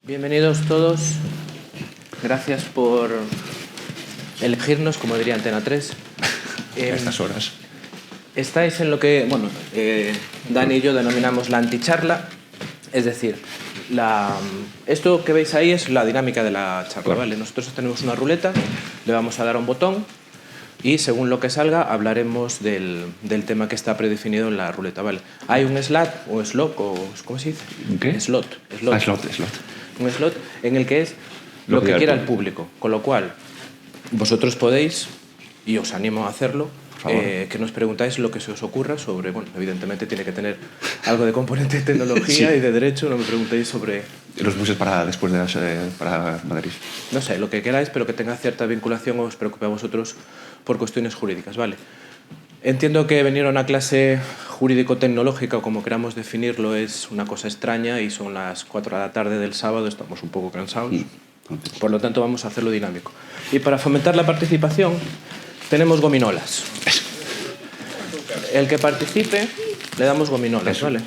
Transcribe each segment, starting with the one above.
Bienvenidos todos. Gracias por elegirnos, como diría Antena 3. A estas horas. Estáis en lo que, Dani y yo denominamos la anticharla. Es decir, esto que veis ahí es la dinámica de la charla, Claro. ¿vale? Nosotros tenemos una ruleta, le vamos a dar a un botón y según lo que salga hablaremos del tema que está predefinido en la ruleta, ¿vale? Hay un slot o slot, o ¿cómo se dice? ¿Qué? Slot. Ah, slot. Un slot en el que es lo que quiera el público. Con lo cual, vosotros podéis, y os animo a hacerlo, que nos preguntáis lo que se os ocurra sobre, evidentemente tiene que tener algo de componente de tecnología y de derecho, no me preguntéis sobre... Los buses para después de para Madrid. No sé, lo que queráis, pero que tenga cierta vinculación o os preocupe a vosotros por cuestiones jurídicas, ¿vale? Entiendo que venir a una clase jurídico-tecnológica, o como queramos definirlo, es una cosa extraña y son las 4 de la tarde del sábado, estamos un poco cansados. Por lo tanto, vamos a hacerlo dinámico. Y para fomentar la participación, tenemos gominolas. El que participe, le damos gominolas, ¿vale?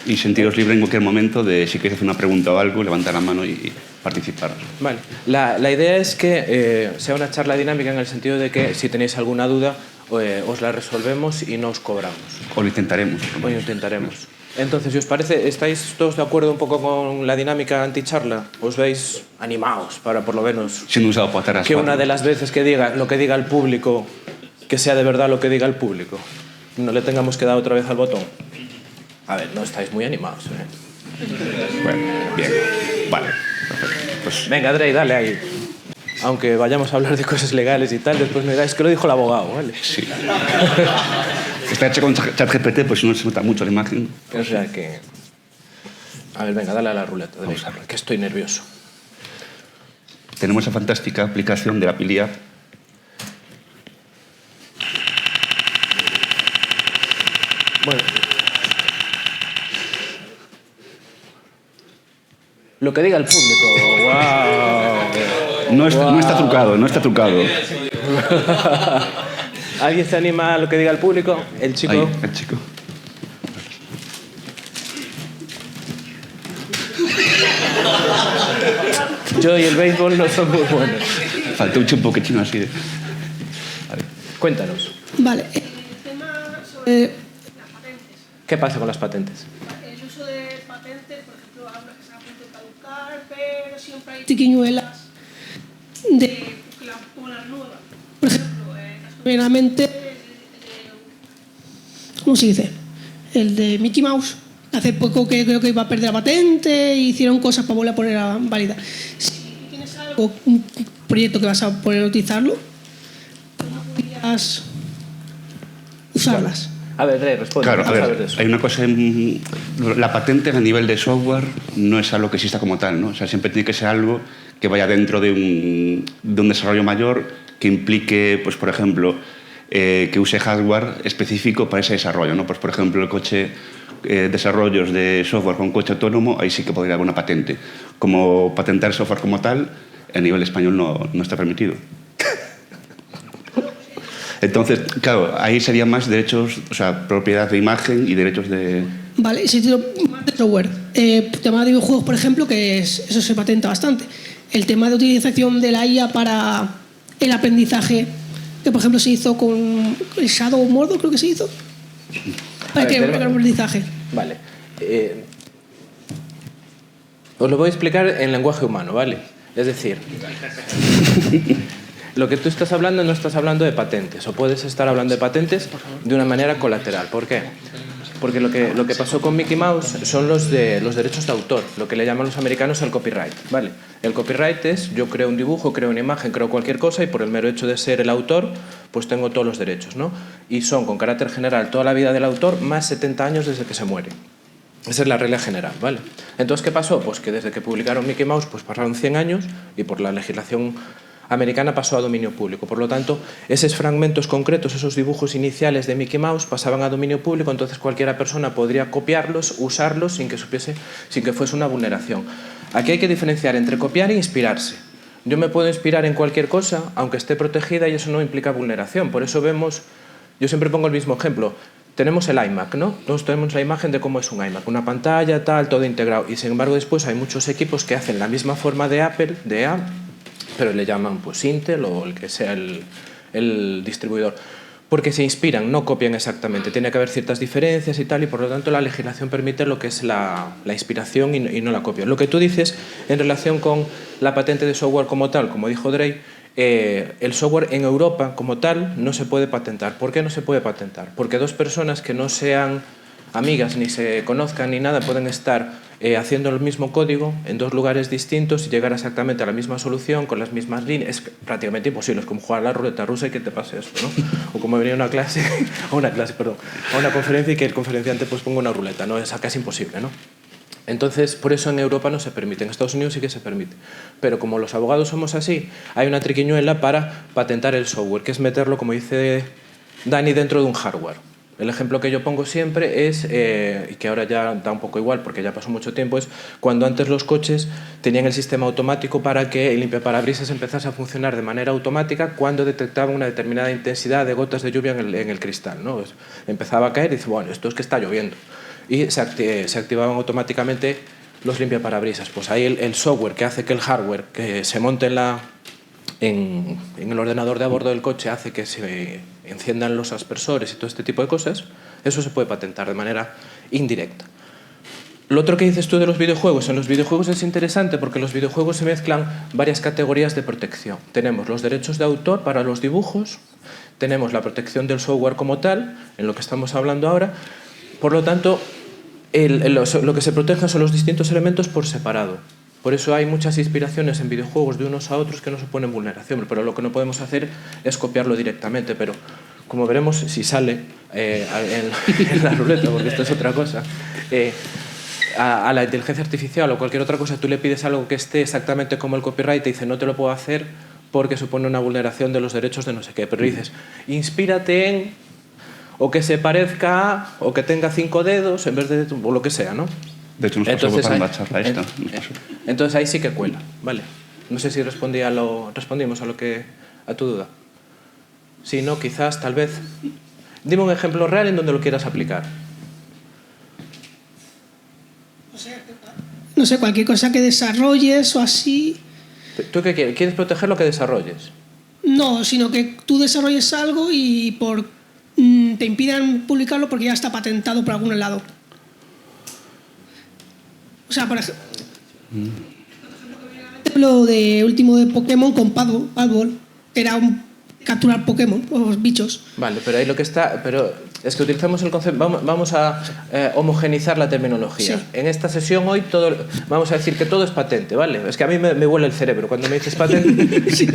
Y sentiros libre en cualquier momento de si queréis hacer una pregunta o algo, levantar la mano y participar. Vale. La idea es que sea una charla dinámica en el sentido de que si tenéis alguna duda, os la resolvemos y no os cobramos. O lo intentaremos. O lo intentaremos. Entonces, si os parece, ¿estáis todos de acuerdo un poco con la dinámica anticharla? ¿Os veis animados para por lo menos Siendo usado para atrás. que una de las veces que diga lo que diga el público, que sea de verdad lo que diga el público? No le tengamos que dar otra vez al botón. A ver, no estáis muy animados, ¿eh? Bueno, bien. Vale. Perfecto. Pues, Venga, Drey, dale ahí. Aunque vayamos a hablar de cosas legales y tal, después me digáis que lo dijo el abogado, ¿vale? sí. Está hecho con ChatGPT, pues no se nota mucho la imagen. O sea que... A ver, venga, dale a la ruleta, Drey, Vamos a ver. que estoy nervioso. Tenemos esa fantástica aplicación de la Pilia. Bueno. Lo que diga el público. ¡Wow! No está trucado, no está trucado. ¿Alguien se anima a lo que diga el público? El chico. Ahí, el chico. Yo y el béisbol no son muy buenos. Faltó un poquitino así de... Vale. Cuéntanos. Vale, el tema sobre las patentes. ¿Qué pasa con las patentes? El uso de patentes, por ejemplo, algunas que están a punto de caducar, pero siempre hay tiquiñuelas de que las nuevas. Por ejemplo, primeramente, ¿cómo se dice? El de Mickey Mouse. Hace poco que creo que iba a perder la patente y hicieron cosas para volver a poner a válida. Si tienes algo, un proyecto que vas a poder utilizarlo, ¿cómo podrías usarlas? A ver, Drey, responde. Claro, a ¿qué sabes ver, de eso? hay una cosa... La patente a nivel de software no es algo que exista como tal, ¿no? O sea, siempre tiene que ser algo que vaya dentro de un desarrollo mayor que implique, pues, por ejemplo, que use hardware específico para ese desarrollo, ¿no? Pues, por ejemplo, el coche... desarrollos de software con coche autónomo, ahí sí que podría haber una patente. Como patentar software como tal, a nivel español no está permitido. Entonces, claro, ahí serían más derechos, o sea, propiedad de imagen y derechos de... Vale, si tiro más de software. Tema de videojuegos, por ejemplo, eso se patenta bastante. El tema de utilización de la IA para el aprendizaje, que por ejemplo se hizo con el Shadow Mordor, creo que se hizo. Para que el aprendizaje. Vale. Os lo voy a explicar en lenguaje humano, ¿vale? Es decir, lo que tú estás hablando no estás hablando de patentes, o puedes estar hablando de patentes de una manera colateral. ¿Por qué? Porque lo que pasó con Mickey Mouse son los derechos de autor, lo que le llaman los americanos el copyright, ¿vale? El copyright es, yo creo un dibujo, creo una imagen, creo cualquier cosa y por el mero hecho de ser el autor, pues tengo todos los derechos, ¿no? Y son, con carácter general, toda la vida del autor más 70 años desde que se muere. Esa es la regla general, ¿vale? Entonces, ¿qué pasó? Pues que desde que publicaron Mickey Mouse, pues pasaron 100 años y por la legislación americana pasó a dominio público. Por lo tanto, esos fragmentos concretos, esos dibujos iniciales de Mickey Mouse pasaban a dominio público, entonces cualquiera persona podría copiarlos, usarlos sin que fuese una vulneración. Aquí hay que diferenciar entre copiar e inspirarse. Yo me puedo inspirar en cualquier cosa, aunque esté protegida, y eso no implica vulneración. Por eso vemos, yo siempre pongo el mismo ejemplo. tenemos el iMac, ¿no? Todos tenemos la imagen de cómo es un iMac, una pantalla, tal, todo integrado. Y sin embargo después hay muchos equipos que hacen la misma forma de Apple, pero le llaman pues Intel o el que sea el distribuidor. Porque se inspiran, no copian exactamente. Tiene que haber ciertas diferencias y tal, y por lo tanto la legislación permite lo que es la inspiración y no la copia. Lo que tú dices en relación con la patente de software como tal, como dijo Drey, el software en Europa como tal no se puede patentar. ¿Por qué no se puede patentar? Porque dos personas que no sean amigas ni se conozcan ni nada pueden estar haciendo el mismo código en dos lugares distintos y llegar exactamente a la misma solución con las mismas líneas. Es prácticamente imposible, es como jugar a la ruleta rusa y que te pase eso, ¿no? O como venir a una conferencia y que el conferenciante pues ponga una ruleta, ¿no? Es casi imposible, ¿no? Entonces, por eso en Europa no se permite, en Estados Unidos sí que se permite. Pero como los abogados somos así, hay una triquiñuela para patentar el software, que es meterlo, como dice Dani, dentro de un hardware. El ejemplo que yo pongo siempre es, y que ahora ya da un poco igual porque ya pasó mucho tiempo, es cuando antes los coches tenían el sistema automático para que el limpiaparabrisas empezase a funcionar de manera automática cuando detectaba una determinada intensidad de gotas de lluvia en el cristal, ¿no? Pues empezaba a caer y dice, bueno, esto es que está lloviendo. Y se activaban automáticamente los limpiaparabrisas. Pues ahí el software que hace que el hardware que se monte en el ordenador de a bordo del coche hace que se enciendan los aspersores y todo este tipo de cosas, eso se puede patentar de manera indirecta. Lo otro que dices tú de los videojuegos, en los videojuegos es interesante porque en los videojuegos se mezclan varias categorías de protección. Tenemos los derechos de autor para los dibujos, tenemos la protección del software como tal, en lo que estamos hablando ahora. Por lo tanto, lo que se protege son los distintos elementos por separado. Por eso hay muchas inspiraciones en videojuegos de unos a otros que no suponen vulneración, pero lo que no podemos hacer es copiarlo directamente. Pero, como veremos, si sale en la ruleta, porque esto es otra cosa, a la inteligencia artificial o cualquier otra cosa, tú le pides algo que esté exactamente como el copyright y te dice no te lo puedo hacer porque supone una vulneración de los derechos de no sé qué. Pero dices, inspírate en, o que se parezca a, o que tenga 5 dedos en vez de, o lo que sea, ¿no? De hecho, nos pasó para la charla esta. Entonces ahí sí que cuela, ¿vale? No sé si respondimos a tu duda. Si no, quizás, tal vez. Dime un ejemplo real en donde lo quieras aplicar. No sé, cualquier cosa que desarrolles o así. ¿Tú qué quieres? ¿Quieres proteger lo que desarrolles? No, sino que tú desarrolles algo y te impidan publicarlo porque ya está patentado por algún lado. O sea, por ejemplo, lo de último de Pokémon con Padball, que era capturar Pokémon, o bichos. Vale, pero ahí lo que está... Pero es que utilizamos el concepto... Vamos a homogenizar la terminología. Sí. En esta sesión hoy vamos a decir que todo es patente, ¿vale? Es que a mí me vuela el cerebro cuando me dices patente. Sí.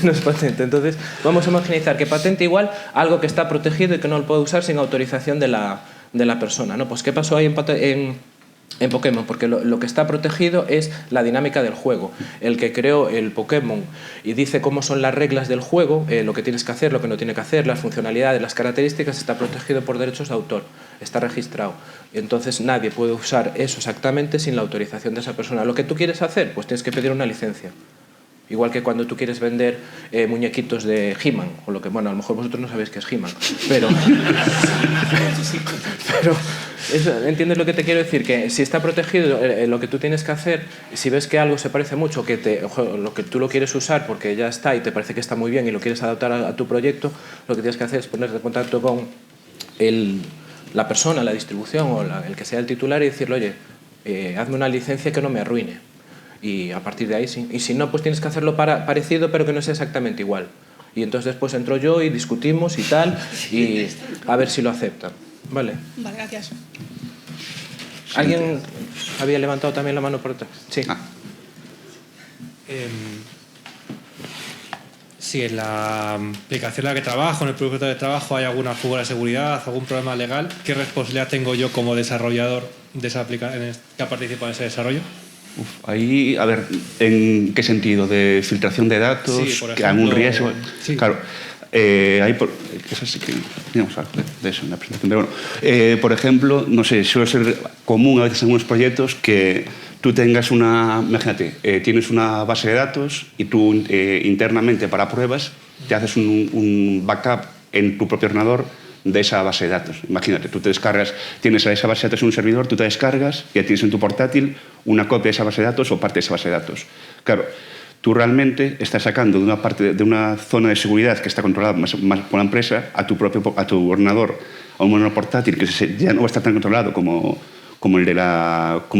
No es patente. Entonces, vamos a homogenizar que patente igual algo que está protegido y que no lo puede usar sin autorización de la persona, ¿no? Pues ¿qué pasó ahí en Pokémon? Porque lo que está protegido es la dinámica del juego. El que creó el Pokémon y dice cómo son las reglas del juego, lo que tienes que hacer, lo que no tiene que hacer, las funcionalidades, las características, está protegido por derechos de autor, está registrado. Entonces nadie puede usar eso exactamente sin la autorización de esa persona. Lo que tú quieres hacer, pues tienes que pedir una licencia. Igual que cuando tú quieres vender muñequitos de He-Man, o lo que, bueno, a lo mejor vosotros no sabéis qué es He-Man, pero ¿entiendes lo que te quiero decir? Que si está protegido, lo que tú tienes que hacer, si ves que algo se parece mucho, lo que tú lo quieres usar porque ya está y te parece que está muy bien y lo quieres adaptar a tu proyecto, lo que tienes que hacer es ponerte en contacto con la persona, la distribución o el que sea el titular y decirle, oye, hazme una licencia que no me arruine. Y a partir de ahí sí. Y si no, pues tienes que hacerlo parecido, pero que no sea exactamente igual. Y entonces después entro yo y discutimos y tal, y a ver si lo aceptan. ¿Vale? Vale, gracias. ¿Alguien había levantado también la mano por detrás? Sí. Si en la aplicación en la que trabajo, en el proyecto de trabajo, hay alguna fuga de seguridad, algún problema legal, ¿qué responsabilidad tengo yo como desarrollador de esa aplicación que ha participado en ese desarrollo? Ahí, a ver, ¿en qué sentido? ¿De filtración de datos? Sí, por ejemplo, ¿algún riesgo? Sí. Claro. Eso sí que teníamos algo de eso en la presentación. Pero bueno, por ejemplo, no sé, suele ser común a veces en algunos proyectos que tú tengas imagínate, tienes una base de datos y tú internamente para pruebas te haces un backup en tu propio ordenador de esa base de datos. Imagínate, tú te descargas, tienes esa base de datos en un servidor, tú te descargas y ya tienes en tu portátil una copia de esa base de datos o parte de esa base de datos. Claro, tú realmente estás sacando de una parte de una zona de seguridad que está controlada más por la empresa a tu ordenador, a un ordenador portátil que ya no va a estar tan controlado como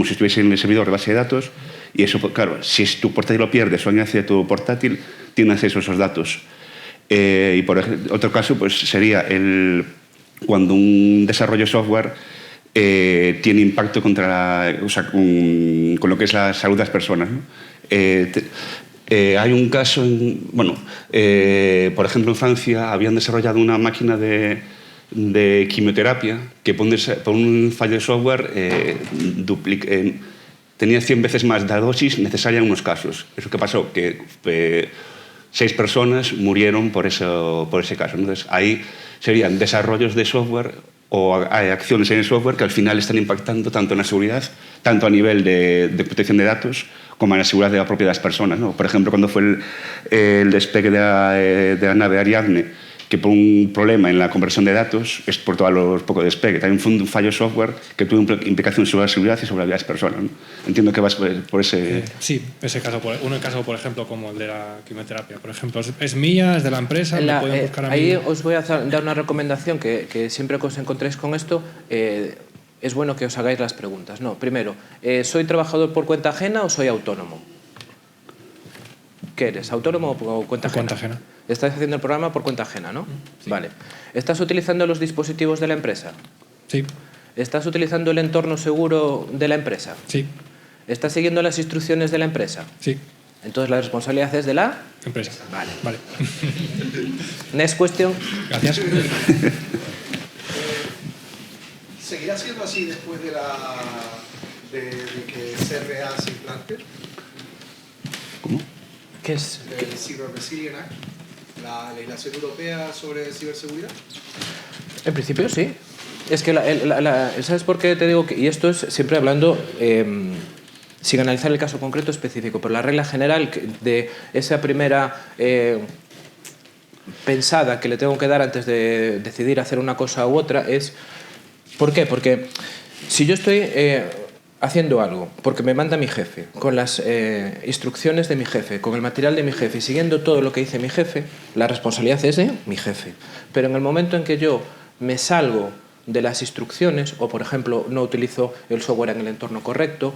si estuviese en el servidor de base de datos, y eso, claro, si tu portátil lo pierdes o alguien accede a tu portátil, tiene acceso a esos datos. Y por ejemplo, otro caso pues, sería cuando un desarrollo de software tiene impacto con lo que es la salud de las personas, ¿no? Hay un caso, por ejemplo, en Francia habían desarrollado una máquina de quimioterapia que por un fallo de software tenía 100 veces más la dosis necesaria en unos casos. ¿Eso qué pasó? Que 6 personas murieron por ese caso. Entonces, ahí serían desarrollos de software o hay acciones en el software que al final están impactando tanto en la seguridad, tanto a nivel de protección de datos, como en la seguridad de la propia de las personas, ¿no? Por ejemplo, cuando fue el despegue de la nave Ariadne, que por un problema en la conversión de datos, es por todos los pocos despegue. También fue un fallo software que tuvo implicaciones sobre la seguridad y sobre la vida de las personas, ¿no? Entiendo que vas por ese... Sí, ese caso, un caso, por ejemplo, como el de la quimioterapia, por ejemplo, es mía, es de la empresa, me pueden buscar a mí. Ahí os voy a dar una recomendación que siempre que os encontréis con esto, es bueno que os hagáis las preguntas. No, primero, ¿soy trabajador por cuenta ajena o soy autónomo? ¿Qué eres? ¿Autónomo o cuenta ajena? Cuenta ajena. Estás haciendo el programa por cuenta ajena, ¿no? Sí. Vale. ¿Estás utilizando los dispositivos de la empresa? Sí. ¿Estás utilizando el entorno seguro de la empresa? Sí. ¿Estás siguiendo las instrucciones de la empresa? Sí. Entonces la responsabilidad es de la empresa. Vale. Next question. Gracias. ¿Seguirá siendo así después de que CRA se implante? ¿Cómo? ¿Qué es? El Cyber Resilience Act, la legislación europea sobre ciberseguridad. En principio sí. Es que ¿sabes por qué te digo que? Y esto es siempre hablando sin analizar el caso concreto específico, pero la regla general de esa primera pensada que le tengo que dar antes de decidir hacer una cosa u otra es ¿por qué? Porque si yo estoy haciendo algo porque me manda mi jefe, con las instrucciones de mi jefe, con el material de mi jefe y siguiendo todo lo que dice mi jefe, la responsabilidad es de mi jefe. Pero en el momento en que yo me salgo de las instrucciones o, por ejemplo, no utilizo el software en el entorno correcto,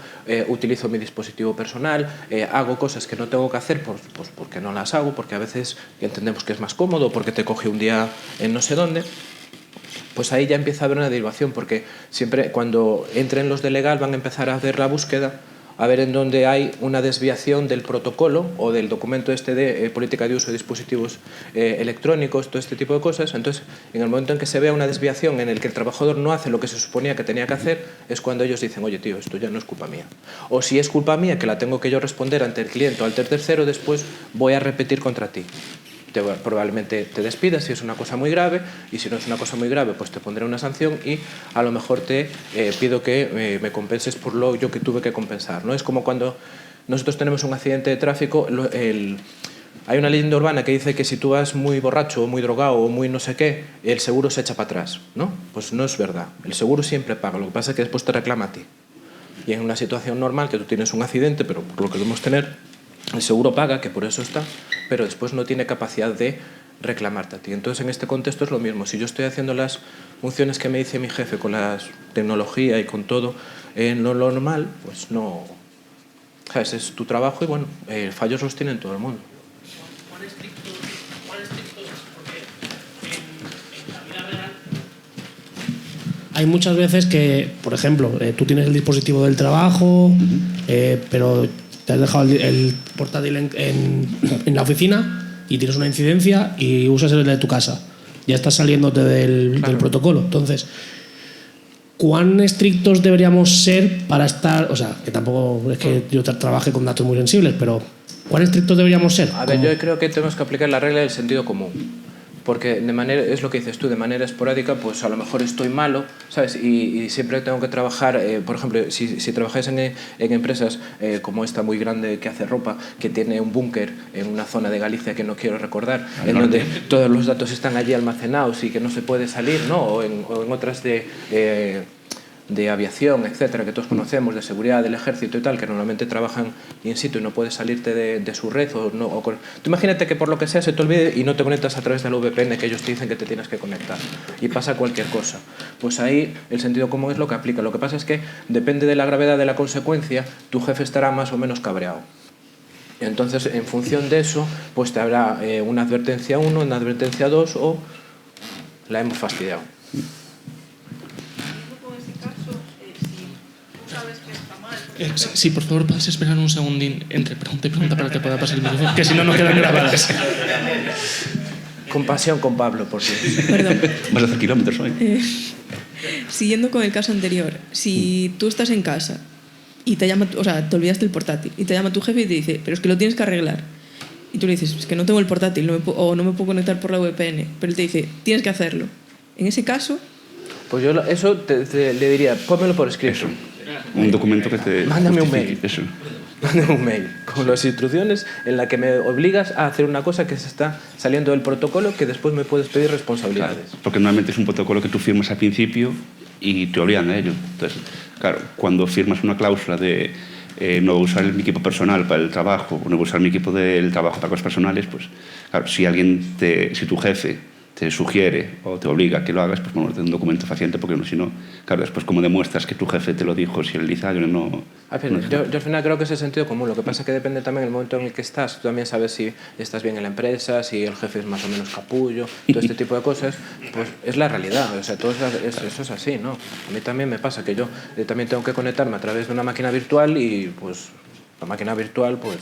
utilizo mi dispositivo personal, hago cosas que no tengo que hacer pues porque no las hago, porque a veces entendemos que es más cómodo, porque te coge un día en no sé dónde, pues ahí ya empieza a haber una derivación, porque siempre cuando entren los de legal van a empezar a hacer la búsqueda, a ver en dónde hay una desviación del protocolo o del documento de política de uso de dispositivos electrónicos, todo este tipo de cosas. Entonces, en el momento en que se vea una desviación en el que el trabajador no hace lo que se suponía que tenía que hacer, es cuando ellos dicen, oye tío, esto ya no es culpa mía. O si es culpa mía, que la tengo que yo responder ante el cliente o ante el tercero, después voy a repetir contra ti. Probablemente te despidas si es una cosa muy grave, y si no es una cosa muy grave pues te pondré una sanción y a lo mejor te pido que me compenses por lo yo que tuve que compensar, ¿no? Es como cuando nosotros tenemos un accidente de tráfico, hay una leyenda urbana que dice que si tú vas muy borracho o muy drogado o muy no sé qué, el seguro se echa para atrás, ¿no? Pues no es verdad, el seguro siempre paga, lo que pasa es que después te reclama a ti. Y en una situación normal que tú tienes un accidente, pero por lo que debemos tener, el seguro paga, que por eso está, pero después no tiene capacidad de reclamarte a ti. Entonces, en este contexto es lo mismo. Si yo estoy haciendo las funciones que me dice mi jefe con la tecnología y con todo en lo normal, pues no... ¿Sabes? Es tu trabajo y, bueno, fallos los tiene todo el mundo. ¿Cuán estrictos es? Porque en la vida real hay muchas veces que, por ejemplo, tú tienes el dispositivo del trabajo, pero te has dejado el portátil en la oficina y tienes una incidencia y usas el de tu casa. Ya estás saliéndote del protocolo. Entonces, ¿cuán estrictos deberíamos ser para estar...? O sea, que tampoco es que yo trabaje con datos muy sensibles, pero ¿cuán estrictos deberíamos ser? A ver, yo creo que tenemos que aplicar la regla del sentido común. porque es lo que dices tú, de manera esporádica, pues a lo mejor estoy malo, ¿sabes? Y siempre tengo que trabajar, por ejemplo, si trabajáis en empresas como esta muy grande que hace ropa, que tiene un búnker en una zona de Galicia que no quiero recordar, en donde todos los datos están allí almacenados y que no se puede salir, ¿no? O en otras de aviación, etcétera, que todos conocemos, de seguridad del ejército y tal, que normalmente trabajan in situ y no puedes salirte de su red. Tú imagínate que por lo que sea se te olvide y no te conectas a través del VPN que ellos te dicen que te tienes que conectar y pasa cualquier cosa. Pues ahí el sentido común es lo que aplica. Lo que pasa es que depende de la gravedad de la consecuencia, tu jefe estará más o menos cabreado. Entonces, en función de eso, pues te habrá una advertencia 1, una advertencia 2 o la hemos fastidiado. Sí, por favor, puedes esperar un segundín entre pregunta y pregunta para que pueda pasar el micrófono, que si no, no quedan grabadas. Compasión con Pablo, por si. Perdón. Vas a hacer kilómetros hoy. Siguiendo con el caso anterior, si tú estás en casa y te llama, o sea, te olvidaste el portátil y te llama tu jefe y te dice, pero es que lo tienes que arreglar. Y tú le dices, es que no tengo el portátil o no me puedo conectar por la VPN, pero él te dice, tienes que hacerlo. En ese caso... Pues yo eso le diría, pónmelo por escrito. Un documento que te... Mándame un mail. Eso. Mándame un mail con las instrucciones en la que me obligas a hacer una cosa que se está saliendo del protocolo que después me puedes pedir responsabilidades. Claro, porque normalmente es un protocolo que tú firmas al principio y te obligan a ello. Entonces, claro, cuando firmas una cláusula de no voy a usar mi equipo personal para el trabajo, o no voy a usar mi equipo del trabajo para cosas personales, pues claro, si tu jefe te sugiere o te obliga a que lo hagas, pues bueno, ten un documento fehaciente, porque no, si no, claro, después como demuestras que tu jefe te lo dijo, si él dice, yo no... Yo al final creo que es el sentido común. Lo que pasa es que depende también del momento en el que estás. Tú también sabes si estás bien en la empresa, si el jefe es más o menos capullo, todo este tipo de cosas. Pues es la realidad. O sea, eso es así, ¿no? A mí también me pasa que yo también tengo que conectarme a través de una máquina virtual y pues la máquina virtual pues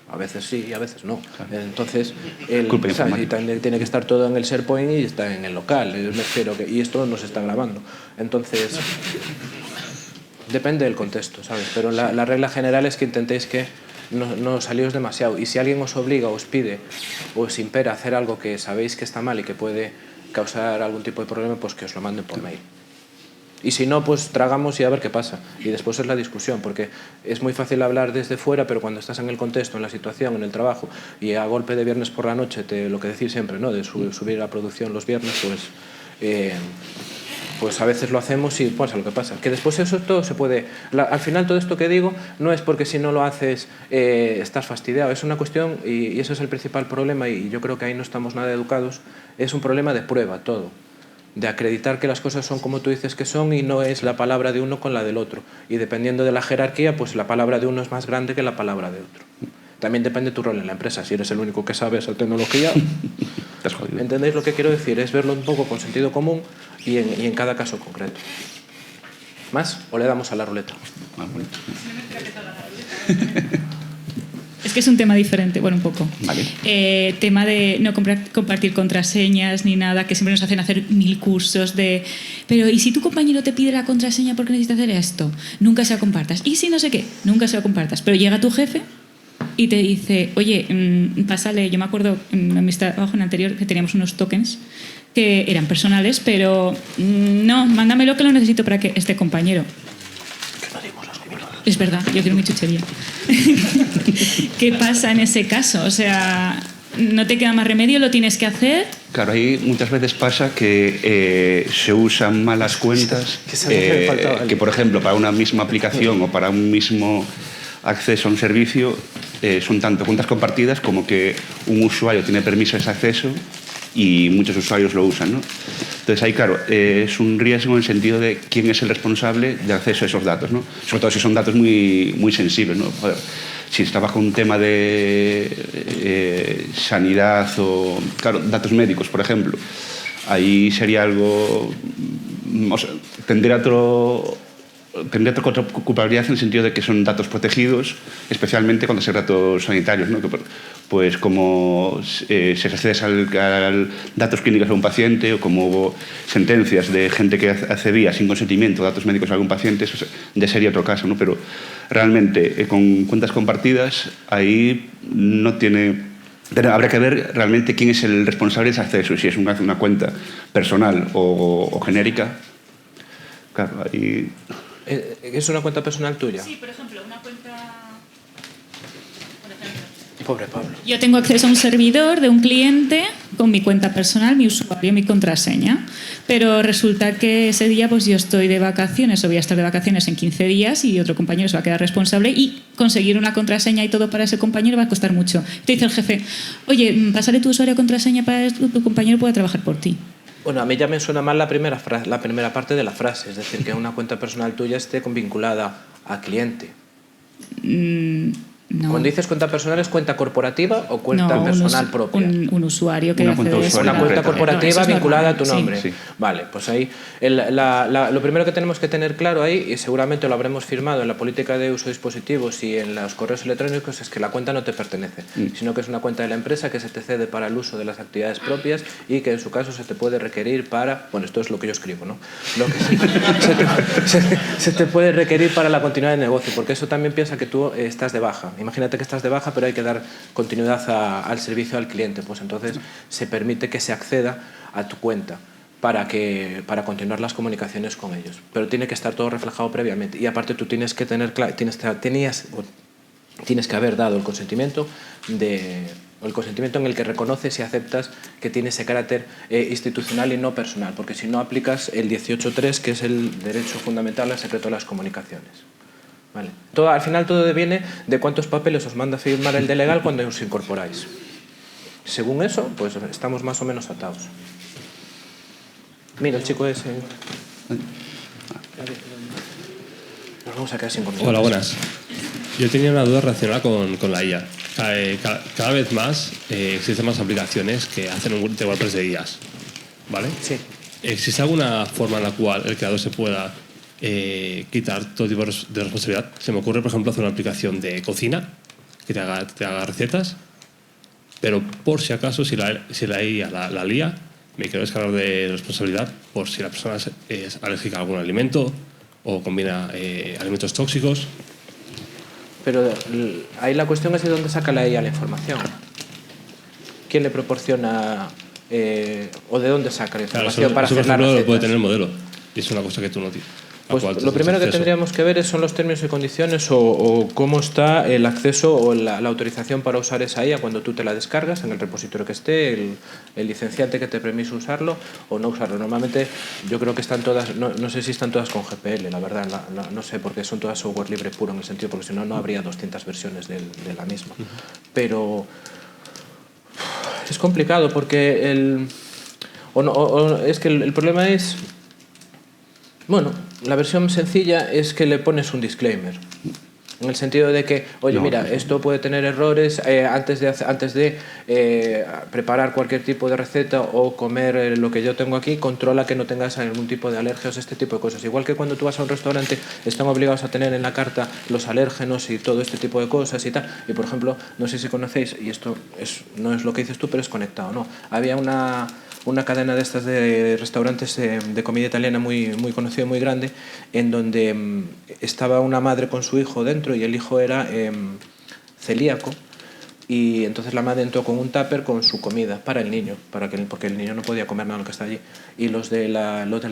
a veces sí y a veces no. Entonces, y también tiene que estar todo en el SharePoint y está en el local. Me refiero y esto no se está grabando. Entonces, depende del contexto, ¿sabes? Pero la regla general es que intentéis que no salíos demasiado. Y si alguien os obliga, os pide o os impera hacer algo que sabéis que está mal y que puede causar algún tipo de problema, pues que os lo manden por mail. Y si no, pues tragamos y a ver qué pasa. Y después es la discusión, porque es muy fácil hablar desde fuera, pero cuando estás en el contexto, en la situación, en el trabajo, y a golpe de viernes por la noche, lo que decís siempre, ¿no? De subir la producción los viernes, pues a veces lo hacemos y pasa lo que pasa. Que después eso todo se puede... al final todo esto que digo no es porque si no lo haces estás fastidiado. Es una cuestión, y ese es el principal problema, y yo creo que ahí no estamos nada educados, es un problema de prueba todo. De acreditar que las cosas son como tú dices que son y no es la palabra de uno con la del otro. Y dependiendo de la jerarquía, pues la palabra de uno es más grande que la palabra de otro. También depende de tu rol en la empresa. Si eres el único que sabe esa tecnología, ¿entendéis lo que quiero decir? Es verlo un poco con sentido común y en cada caso concreto. ¿Más? ¿O le damos a la ruleta? Es que es un tema diferente, bueno, un poco. Vale. Tema de no compartir contraseñas ni nada, que siempre nos hacen hacer 1000 cursos de... Pero, ¿y si tu compañero te pide la contraseña porque necesita hacer esto? Nunca se la compartas. ¿Y si no sé qué? Nunca se la compartas. Pero llega tu jefe y te dice, oye, pásale... Yo me acuerdo en mi trabajo en anterior que teníamos unos tokens que eran personales, pero no, mándamelo que lo necesito para que este compañero... Es verdad, yo quiero mi chuchería. ¿Qué pasa en ese caso? O sea, ¿no te queda más remedio? ¿Lo tienes que hacer? Claro, ahí muchas veces pasa que se usan malas cuentas, que por ejemplo para una misma aplicación o para un mismo acceso a un servicio son tanto cuentas compartidas como que un usuario tiene permiso de ese acceso y muchos usuarios lo usan, ¿no? Entonces ahí, claro, es un riesgo en el sentido de quién es el responsable de acceso a esos datos, ¿no? Sobre todo si son datos muy, muy sensibles, ¿no? Joder, si está bajo un tema de sanidad o, claro, datos médicos, por ejemplo, ahí sería algo... O sea, tendría otra culpabilidad en el sentido de que son datos protegidos, especialmente cuando son datos sanitarios, ¿no? Que, pues como se accede a datos clínicos de un paciente o como hubo sentencias de gente que accedía sin consentimiento a datos médicos de algún paciente, eso ya sería otro caso, ¿no? Pero realmente con cuentas compartidas ahí no tiene Pero habrá que ver realmente quién es el responsable de ese acceso, si es una cuenta personal o genérica. Claro, ahí... ¿Es una cuenta personal tuya? Sí, por ejemplo, una cuenta... Pobre Pablo. Yo tengo acceso a un servidor de un cliente con mi cuenta personal, mi usuario, mi contraseña, pero resulta que ese día pues yo estoy de vacaciones o voy a estar de vacaciones en 15 días y otro compañero se va a quedar responsable y conseguir una contraseña y todo para ese compañero va a costar mucho. Te dice el jefe, oye, pásale tu usuario contraseña para que tu compañero pueda trabajar por ti. Bueno, a mí ya me suena mal la primera parte de la frase, es decir, que una cuenta personal tuya esté vinculada a cliente. No. Cuando dices cuenta personal, ¿es cuenta corporativa o cuenta personal propia? Un usuario que Una hace cuenta de eso. usuario Una cuenta corporativa vinculada a tu nombre. Sí. Vale, pues ahí lo primero que tenemos que tener claro ahí, y seguramente lo habremos firmado en la política de uso de dispositivos y en los correos electrónicos, es que la cuenta no te pertenece, sino que es una cuenta de la empresa que se te cede para el uso de las actividades propias y que en su caso se te puede requerir para... Bueno, esto es lo que yo escribo, ¿no? Lo que se te puede requerir para la continuidad del negocio, porque eso también piensa que tú estás de baja. Imagínate que estás de baja, pero hay que dar continuidad al servicio al cliente, pues entonces se permite que se acceda a tu cuenta para continuar las comunicaciones con ellos, pero tiene que estar todo reflejado previamente y aparte tú tienes que tener tienes que haber dado el consentimiento en el que reconoces y aceptas que tiene ese carácter institucional y no personal, porque si no aplicas el 18.3, que es el derecho fundamental al secreto de las comunicaciones. Vale. Al final todo deviene de cuántos papeles os manda firmar el de legal cuando os incorporáis. Según eso, pues estamos más o menos atados. Mira, el chico ese... Nos vamos a quedar sin contenido. Hola, buenas. Yo tenía una duda relacionada con la IA. Cada vez más existen más aplicaciones que hacen un de WordPress de IAs, ¿vale? Sí. ¿Existe alguna forma en la cual el creador se pueda quitar todo tipo de responsabilidad? Se me ocurre, por ejemplo, hacer una aplicación de cocina que te haga recetas, pero por si acaso, si la IA la lía, me quiero descargar de responsabilidad por si la persona es alérgica a algún alimento o combina alimentos tóxicos. Pero ahí la cuestión es de dónde saca la IA la información. ¿Quién le proporciona o de dónde saca la información para hacer las recetas? Lo puede tener el modelo y es una cosa que tú no tienes. Pues lo primero que tendríamos que ver son los términos y condiciones o cómo está el acceso o la autorización para usar esa IA cuando tú te la descargas en el repositorio que esté, el licenciante que te permite usarlo o no usarlo. Normalmente yo creo que están todas, no sé si están todas con GPL, la verdad, no sé, porque son todas software libre puro en el sentido, porque si no, no habría 200 versiones de la misma. Pero es complicado porque es que el problema es... Bueno, la versión sencilla es que le pones un disclaimer, en el sentido de que, oye, mira, esto puede tener errores antes de preparar cualquier tipo de receta o comer lo que yo tengo aquí, controla que no tengas algún tipo de alergias, este tipo de cosas. Igual que cuando tú vas a un restaurante, están obligados a tener en la carta los alérgenos y todo este tipo de cosas y tal. Y, por ejemplo, no sé si conocéis, y esto no es lo que dices tú, pero es conectado, ¿no? Había una cadena de estas de restaurantes de comida italiana muy conocida, muy grande, en donde estaba una madre con su hijo dentro y el hijo era celíaco y entonces la madre entró con un tupper con su comida para el niño, porque el niño no podía comer nada de lo que está allí. Y los del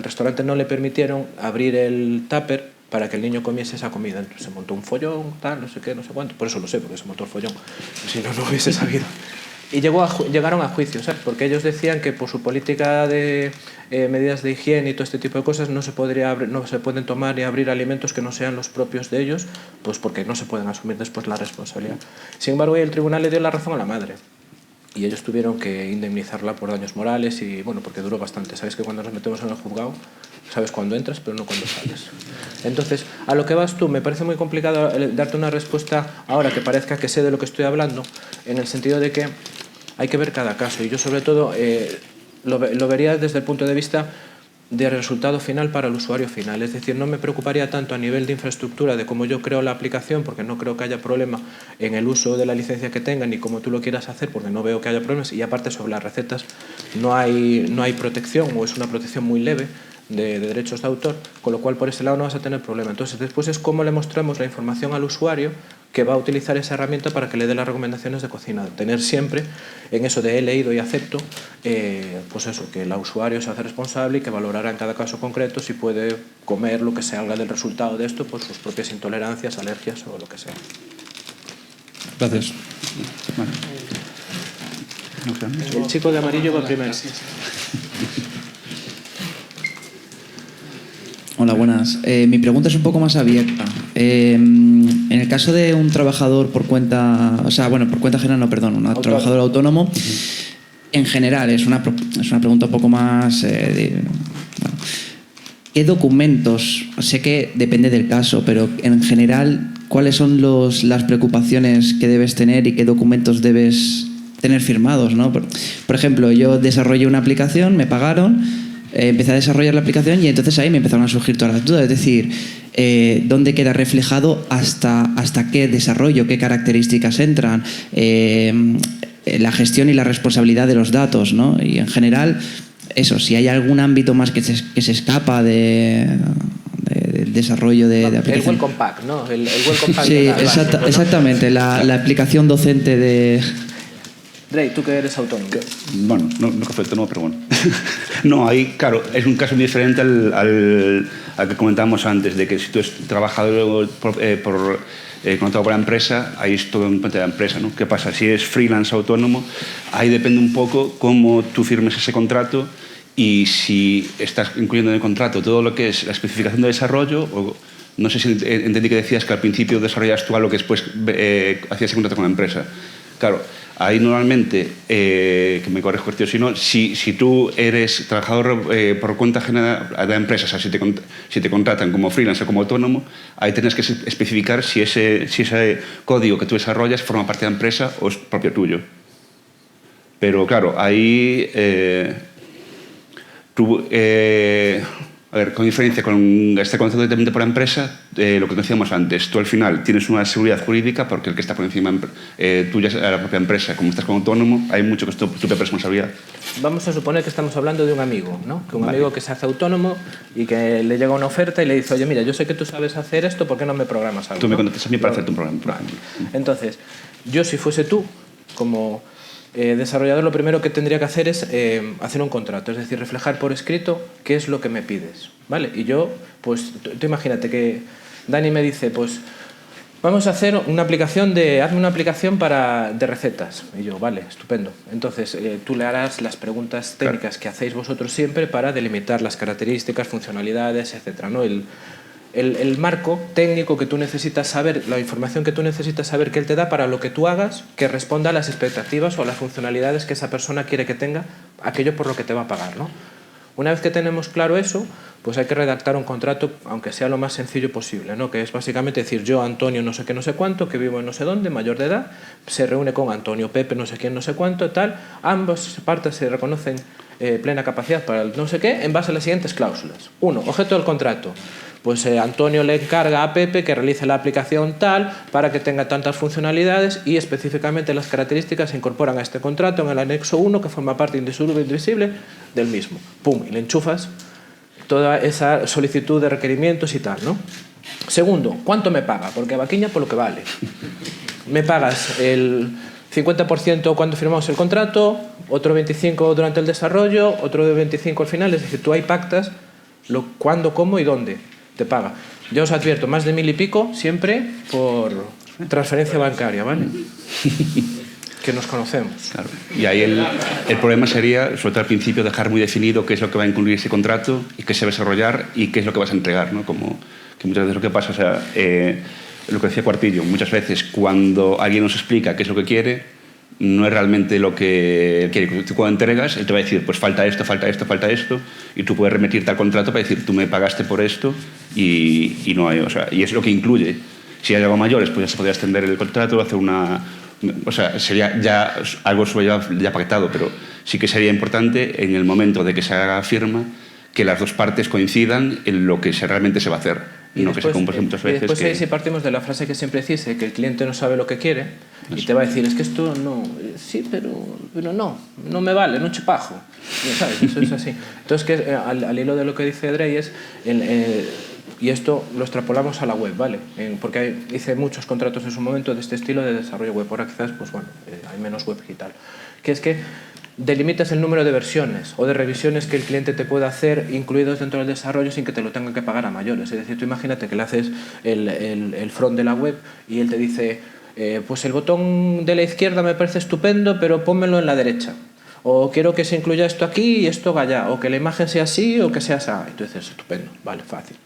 restaurante no le permitieron abrir el tupper para que el niño comiese esa comida. Entonces se montó un follón, tal, no sé qué, no sé cuánto. Por eso lo sé, porque se montó el follón. Si no, no hubiese sabido. Y llegaron a juicio, ¿sabes? Porque ellos decían que por su política de medidas de higiene y todo este tipo de cosas no se pueden tomar ni abrir alimentos que no sean los propios de ellos, pues porque no se pueden asumir después la responsabilidad. Sin embargo, el tribunal le dio la razón a la madre y ellos tuvieron que indemnizarla por daños morales y, bueno, porque duró bastante. Sabes que cuando nos metemos en el juzgado, sabes cuándo entras, pero no cuándo sales. Entonces, a lo que vas tú, me parece muy complicado darte una respuesta ahora que parezca que sé de lo que estoy hablando, en el sentido de que hay que ver cada caso. Y yo, sobre todo, lo vería desde el punto de vista de resultado final para el usuario final. Es decir, no me preocuparía tanto a nivel de infraestructura de cómo yo creo la aplicación, porque no creo que haya problema en el uso de la licencia que tenga ni cómo tú lo quieras hacer, porque no veo que haya problemas. Y aparte, sobre las recetas no hay protección o es una protección muy leve de derechos de autor, con lo cual por ese lado no vas a tener problema. Entonces, después es cómo le mostramos la información al usuario que va a utilizar esa herramienta para que le dé las recomendaciones de cocina. Tener siempre en eso de he leído y acepto, pues eso, que el usuario se hace responsable y que valorará en cada caso concreto si puede comer lo que salga del resultado de esto por sus propias intolerancias, alergias o lo que sea. Gracias. Bueno. El chico de amarillo va primero. Hola, buenas. Mi pregunta es un poco más abierta. En el caso de un trabajador por cuenta, o sea, bueno, por cuenta ajena, no, perdón, un trabajador autónomo, en general, es una pregunta un poco más... bueno, ¿qué documentos, sé que depende del caso, pero en general, cuáles son las preocupaciones que debes tener y qué documentos debes tener firmados, ¿no? Por ejemplo, yo desarrollé una aplicación, me pagaron, empecé a desarrollar la aplicación y entonces ahí me empezaron a surgir todas las dudas. Es decir, ¿dónde queda reflejado hasta qué desarrollo, qué características entran, la gestión y la responsabilidad de los datos, ¿no? Y en general, eso, si hay algún ámbito más que se escapa del desarrollo de aplicación. El Welcome Pack, ¿no? El Welcome Pack. Sí, básico, ¿no? exactamente, la aplicación docente de... Drey, tú que eres autónomo. Bueno, no que fue autónomo, pero bueno. No, ahí, claro, es un caso muy diferente al que comentábamos antes, de que si tú eres trabajador contratado por la empresa, ahí es todo en cuenta de la empresa, ¿no? ¿Qué pasa? Si eres freelance autónomo, ahí depende un poco cómo tú firmes ese contrato y si estás incluyendo en el contrato todo lo que es la especificación de desarrollo, o no sé si entendí que decías que al principio desarrollas tú algo que después hacías el contrato con la empresa. Claro, ahí normalmente, que me corrijo si no, si tú eres trabajador por cuenta ajena de la empresa, o sea, si te contratan como freelance o como autónomo, ahí tienes que especificar si ese código que tú desarrollas forma parte de la empresa o es propio tuyo. Pero claro, ahí a ver, con diferencia con este concepto de dependiente por la empresa, lo que decíamos antes, tú al final tienes una seguridad jurídica porque el que está por encima tuya es la propia empresa. Como estás como autónomo, hay mucho que es tu propia responsabilidad. Vamos a suponer que estamos hablando de un amigo, ¿no? Que un amigo que se hace autónomo y que le llega una oferta y le dice, oye, mira, yo sé que tú sabes hacer esto, ¿por qué no me programas algo? Tú me ¿no? contratas a mí para hacerte un programa. Vale. Entonces, yo si fuese tú, como desarrollador, lo primero que tendría que hacer es hacer un contrato, es decir, reflejar por escrito qué es lo que me pides, ¿vale? Y yo, pues, tú imagínate que Dani me dice, pues, vamos a hacer una aplicación hazme una aplicación de recetas. Y yo, vale, estupendo. Entonces, tú le harás las preguntas técnicas que hacéis vosotros siempre para delimitar las características, funcionalidades, etcétera, ¿no? El marco técnico que tú necesitas saber, la información que tú necesitas saber que él te da para lo que tú hagas, que responda a las expectativas o a las funcionalidades que esa persona quiere que tenga, aquello por lo que te va a pagar, ¿no? Una vez que tenemos claro eso, pues hay que redactar un contrato, aunque sea lo más sencillo posible, ¿no? Que es básicamente decir, yo, Antonio, no sé qué, no sé cuánto, que vivo en no sé dónde, mayor de edad, se reúne con Antonio, Pepe, no sé quién, no sé cuánto, tal, ambas partes se reconocen plena capacidad para el no sé qué, en base a las siguientes cláusulas. 1. Objeto del contrato. Pues Antonio le encarga a Pepe que realice la aplicación tal para que tenga tantas funcionalidades y específicamente las características se incorporan a este contrato en el anexo 1 que forma parte indisoluble e indivisible del mismo. Pum, y le enchufas toda esa solicitud de requerimientos y tal, ¿no? Segundo, ¿cuánto me paga? Porque vaquiña por lo que vale. Me pagas el 50% cuando firmamos el contrato, otro 25% durante el desarrollo, otro de 25% al final, es decir, tú ahí pactas cuándo, cómo y dónde te paga. Yo os advierto, más de 1000 y pico siempre por transferencia bancaria, ¿vale? Que nos conocemos. Claro. Y ahí el problema sería, sobre todo al principio, dejar muy definido qué es lo que va a incluir ese contrato y qué se va a desarrollar y qué es lo que vas a entregar, ¿no? Como que muchas veces lo que pasa, o sea, lo que decía Cuartillo, muchas veces cuando alguien nos explica qué es lo que quiere, no es realmente lo que quiere. Tú cuando entregas, él te va a decir, pues falta esto, falta esto, falta esto, y tú puedes remitirte al contrato para decir, tú me pagaste por esto y no hay, o sea, y es lo que incluye. Si hay algo mayores, pues ya se podría extender el contrato, hacer o sea, sería ya algo ya pactado, pero sí que sería importante en el momento de que se haga firma que las dos partes coincidan en lo que realmente se va a hacer. Y no después, que se muchas veces después que... ahí si partimos de la frase que siempre decís, que el cliente no sabe lo que quiere y te va a decir, es que esto no, sí, pero no me vale, no chupajo, ¿sabes? Eso es así. Entonces, que al hilo de lo que dice Drey es, Y esto lo extrapolamos a la web, ¿vale? Porque hice muchos contratos en su momento de este estilo de desarrollo web. Ahora quizás, pues bueno, hay menos web y tal. Que es que delimitas el número de versiones o de revisiones que el cliente te pueda hacer incluidos dentro del desarrollo sin que te lo tenga que pagar a mayores. Es decir, tú imagínate que le haces el front de la web y él te dice, pues el botón de la izquierda me parece estupendo, pero pónmelo en la derecha. O quiero que se incluya esto aquí y esto allá. O que la imagen sea así o que sea así. Y tú dices, estupendo, vale, fácil.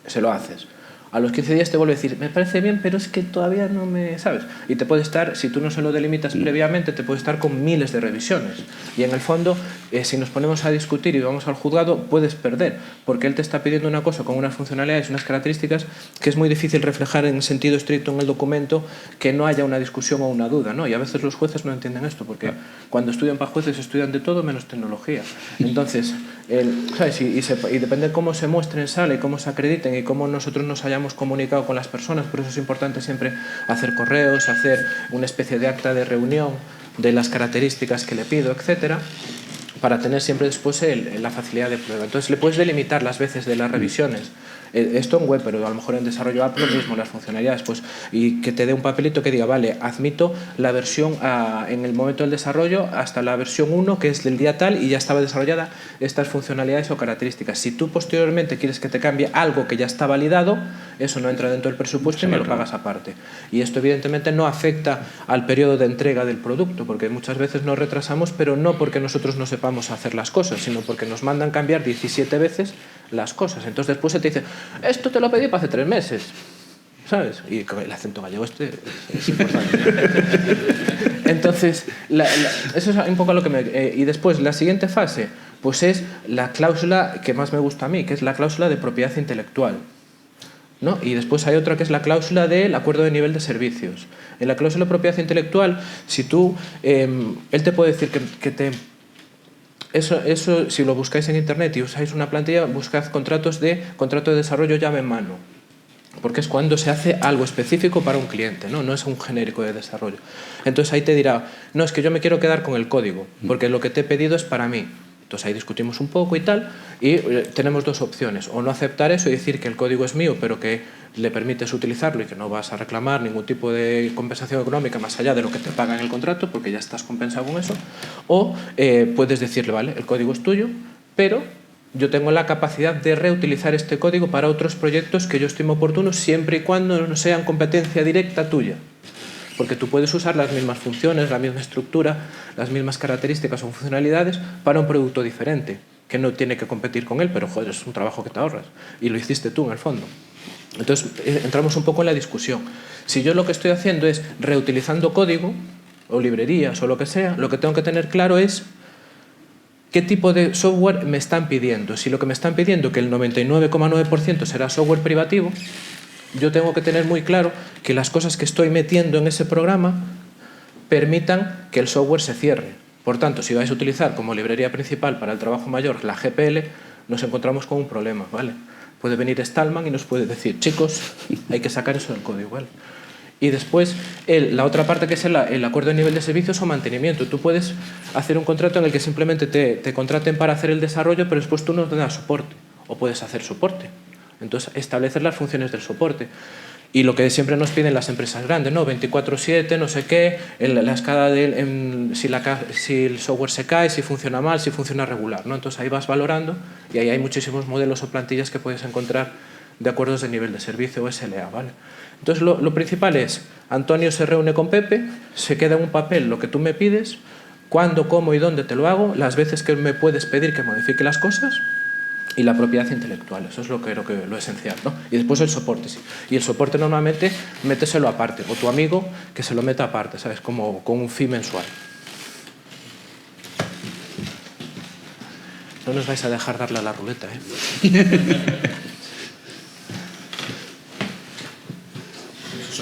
Se lo haces. A los 15 días te vuelve a decir, me parece bien, pero es que todavía no me... ¿Sabes? Y te puede estar, si tú no se lo delimitas previamente, te puede estar con miles de revisiones. Y en el fondo, si nos ponemos a discutir y vamos al juzgado, puedes perder, porque él te está pidiendo una cosa con unas funcionalidades, unas características, que es muy difícil reflejar en sentido estricto en el documento, que no haya una discusión o una duda, ¿no? Y a veces los jueces no entienden esto, porque cuando estudian para jueces estudian de todo menos tecnología. Entonces, ¿sabes? Y depende de cómo se muestre en sala y cómo se acrediten y cómo nosotros nos hayamos comunicado con las personas, por eso es importante siempre hacer correos, hacer una especie de acta de reunión de las características que le pido, etcétera, para tener siempre después la facilidad de prueba. Entonces le puedes delimitar las veces de las revisiones. Esto en web, pero a lo mejor en desarrollo app lo mismo, las funcionalidades, pues, y que te dé un papelito que diga, vale, admito la versión en el momento del desarrollo hasta la versión 1, que es del día tal, y ya estaba desarrollada estas funcionalidades o características. Si tú posteriormente quieres que te cambie algo que ya está validado, eso no entra dentro del presupuesto y me lo pagas aparte. Y esto evidentemente no afecta al periodo de entrega del producto, porque muchas veces nos retrasamos, pero no porque nosotros no sepamos hacer las cosas, sino porque nos mandan cambiar 17 veces las cosas. Entonces después se te dice, esto te lo pedí para hace 3 meses, ¿sabes? Y con el acento gallego es importante. Entonces, eso es un poco lo que y después, la siguiente fase, pues es la cláusula que más me gusta a mí, que es la cláusula de propiedad intelectual, ¿no? Y después hay otra que es la cláusula del acuerdo de nivel de servicios. En la cláusula de propiedad intelectual, si tú, él te puede decir que eso, si lo buscáis en internet y usáis una plantilla, buscad contrato de desarrollo llave en mano, porque es cuando se hace algo específico para un cliente, ¿no? No es un genérico de desarrollo. Entonces ahí te dirá, no, es que yo me quiero quedar con el código, porque lo que te he pedido es para mí. Entonces ahí discutimos un poco y tal, y tenemos dos opciones, o no aceptar eso y decir que el código es mío, pero que le permites utilizarlo y que no vas a reclamar ningún tipo de compensación económica más allá de lo que te paga en el contrato, porque ya estás compensado con eso, o puedes decirle, vale, el código es tuyo, pero yo tengo la capacidad de reutilizar este código para otros proyectos que yo estime oportunos, siempre y cuando no sean competencia directa tuya. Porque tú puedes usar las mismas funciones, la misma estructura, las mismas características o funcionalidades para un producto diferente, que no tiene que competir con él, pero joder, es un trabajo que te ahorras. Y lo hiciste tú, en el fondo. Entonces, entramos un poco en la discusión. Si yo lo que estoy haciendo es reutilizando código, o librerías, o lo que sea, lo que tengo que tener claro es qué tipo de software me están pidiendo. Si lo que me están pidiendo, que el 99,9% será software privativo, yo tengo que tener muy claro que las cosas que estoy metiendo en ese programa permitan que el software se cierre. Por tanto, si vais a utilizar como librería principal para el trabajo mayor la GPL, nos encontramos con un problema, ¿vale? Puede venir Stallman y nos puede decir, chicos, hay que sacar eso del código, ¿vale? Y después, la otra parte que es el acuerdo de nivel de servicios o mantenimiento. Tú puedes hacer un contrato en el que simplemente te contraten para hacer el desarrollo, pero después tú no te das soporte, o puedes hacer soporte. Entonces, establecer las funciones del soporte. Y lo que siempre nos piden las empresas grandes, ¿no? 24/7, no sé qué, la escala si el software se cae, si funciona mal, si funciona regular, ¿no? Entonces ahí vas valorando y ahí hay muchísimos modelos o plantillas que puedes encontrar de acuerdos de nivel de servicio o SLA, ¿vale? Entonces lo principal es, Antonio se reúne con Pepe, se queda en un papel lo que tú me pides, cuándo, cómo y dónde te lo hago, las veces que me puedes pedir que modifique las cosas, y la propiedad intelectual, eso es lo esencial, ¿no? Y después el soporte, sí. Y el soporte normalmente méteselo aparte, o tu amigo que se lo meta aparte, ¿sabes? Como con un fee mensual. No nos vais a dejar darle a la ruleta, ¿eh?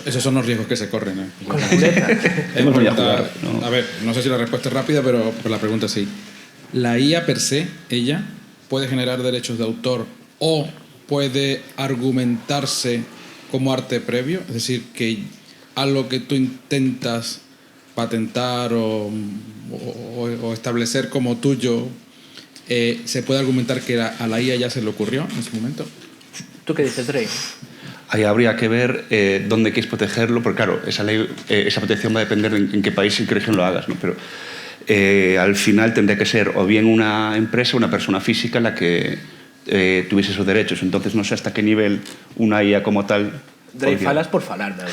Esos son los riesgos que se corren, ¿eh? Con la ruleta. A ver, no sé si la respuesta es rápida, pero la pregunta es sí. La IA per se, ella, puede generar derechos de autor o puede argumentarse como arte previo, es decir, que algo que tú intentas patentar o establecer como tuyo, se puede argumentar que a la IA ya se le ocurrió en su momento. ¿Tú qué dices, Drake? Ahí habría que ver dónde quieres protegerlo, porque claro, esa ley, esa protección va a depender en qué país y qué región lo hagas, ¿no? Pero al final tendría que ser o bien una empresa o una persona física la que tuviese esos derechos. Entonces no sé hasta qué nivel una IA como tal... Drake, falas por falar, ¿verdad?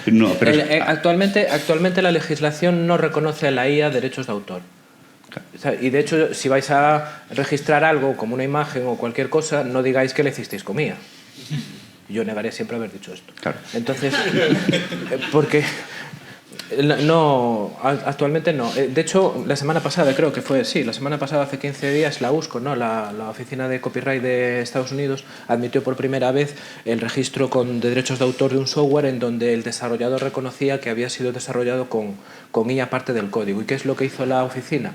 No, pero actualmente la legislación no reconoce a la IA derechos de autor. Y de hecho, si vais a registrar algo como una imagen o cualquier cosa, no digáis que le hicisteis con IA. Yo negaré siempre haber dicho esto. Claro. Entonces, porque no, actualmente no. De hecho, la semana pasada, creo que fue, sí, la semana pasada, hace 15 días, la USCO, ¿no? la Oficina de Copyright de Estados Unidos, admitió por primera vez el registro de derechos de autor de un software en donde el desarrollador reconocía que había sido desarrollado con IA parte del código. ¿Y qué es lo que hizo la oficina?